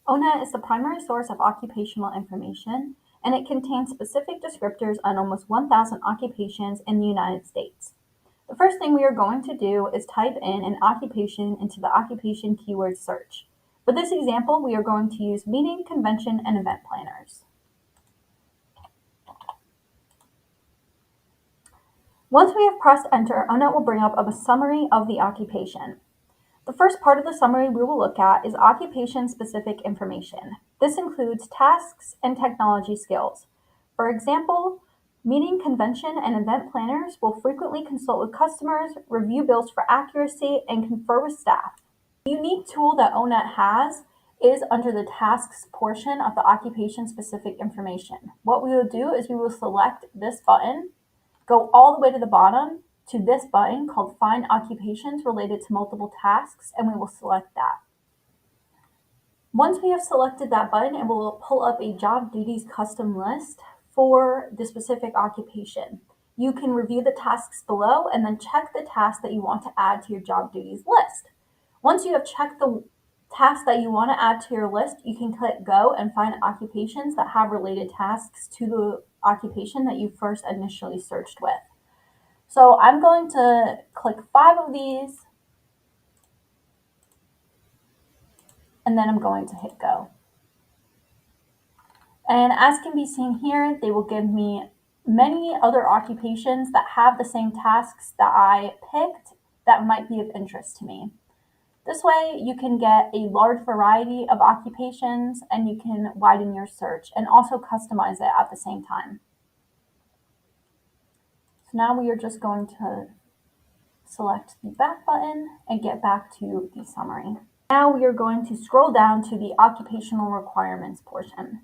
ONET is the primary source of occupational information, and it contains specific descriptors on almost 1,000 occupations in the United States. The first thing we are going to do is type in an occupation into the occupation keyword search. For this example, we are going to use meeting, convention, and event planners. Once we have pressed enter, ONET will bring up a summary of the occupation. The first part of the summary we will look at is occupation-specific information. This includes tasks and technology skills. For example, meeting, convention, and event planners will frequently consult with customers, review bills for accuracy, and confer with staff. The unique tool that ONET has is under the tasks portion of the occupation-specific information. What we will do is we will select this button, go all the way to the bottom to this button called Find Occupations related to multiple tasks, and we will select that. Once we have selected that button, it will pull up a job duties custom list for the specific occupation. You can review the tasks below and then check the task that you want to add to your job duties list. Once you have checked the task that you want to add to your list, you can click go and find occupations that have related tasks to the occupation that you first initially searched with. So I'm going to click 5 of these, and then I'm going to hit go. And as can be seen here, they will give me many other occupations that have the same tasks that I picked that might be of interest to me. This way you can get a large variety of occupations and you can widen your search and also customize it at the same time. So now we are just going to select the back button and get back to the summary. Now we are going to scroll down to the occupational requirements portion.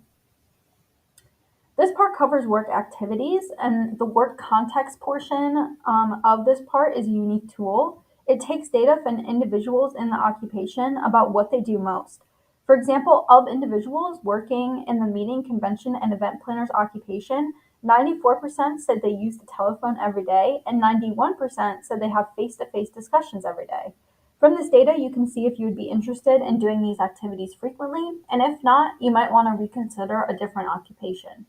This part covers work activities, and the work context portion of this part is a unique tool. It takes data from individuals in the occupation about what they do most. For example, of individuals working in the meeting, convention, and event planners occupation, 94% said they use the telephone every day, and 91% said they have face-to-face discussions every day. From this data, you can see if you would be interested in doing these activities frequently, and if not, you might want to reconsider a different occupation.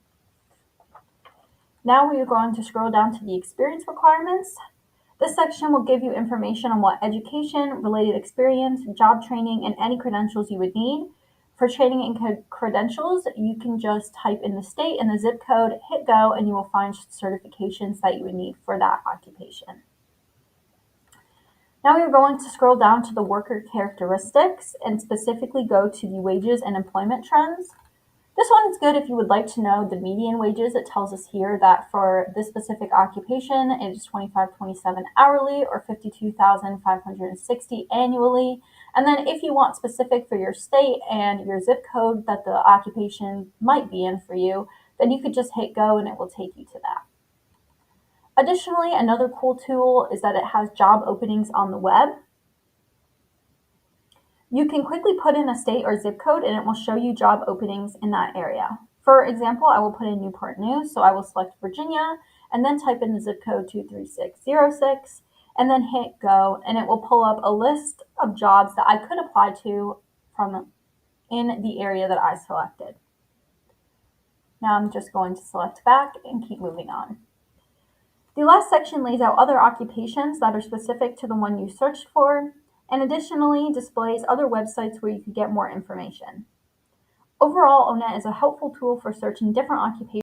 Now we are going to scroll down to the experience requirements. This section will give you information on what education, related experience, job training, and any credentials you would need. For training and credentials, you can just type in the state and the zip code, hit go, and you will find certifications that you would need for that occupation. Now we are going to scroll down to the worker characteristics and specifically go to the wages and employment trends. This one is good if you would like to know the median wages. It tells us here that for this specific occupation, it is $25.27 hourly or $52,560 annually. And then if you want specific for your state and your zip code that the occupation might be in for you, then you could just hit go and it will take you to that. Additionally, another cool tool is that it has job openings on the web. You can quickly put in a state or zip code and it will show you job openings in that area. For example, I will put in Newport News, so I will select Virginia and then type in the zip code 23606 and then hit go, and it will pull up a list of jobs that I could apply to from in the area that I selected. Now I'm just going to select back and keep moving on. The last section lays out other occupations that are specific to the one you searched for, and additionally displays other websites where you could get more information. Overall, ONET is a helpful tool for searching different occupations